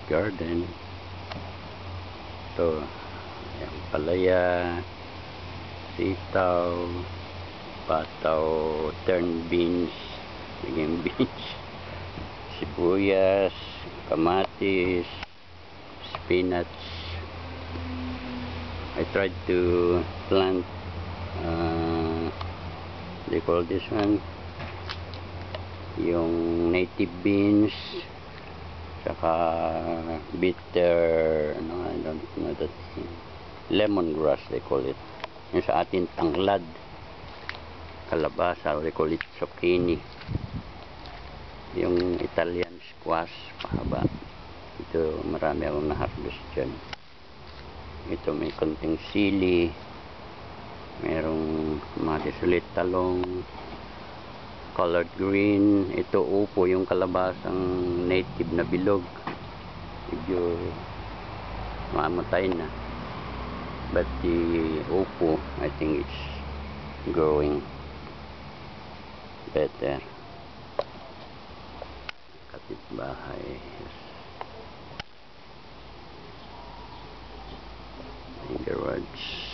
garden. Ito, yung palaya, sitaw, pataw, turned beans, naging beans, sibuyas, kamatis, spinach. I tried to plant they call this one yung native beans, saka bitter, no, I don't know that thing. Lemongrass they call it. Yung sa atin tanglad, kalabasa, they call it zucchini. Yung Italian squash, pahaba. Ito marami akong na-harvest dyan. Ito may konting sili, merong kamatis ulit, talong, colored green. Ito upo, yung kalabasang native na bilog, medyo mamatay na, but the upo I think it's growing better. Kapitbahay, may garage.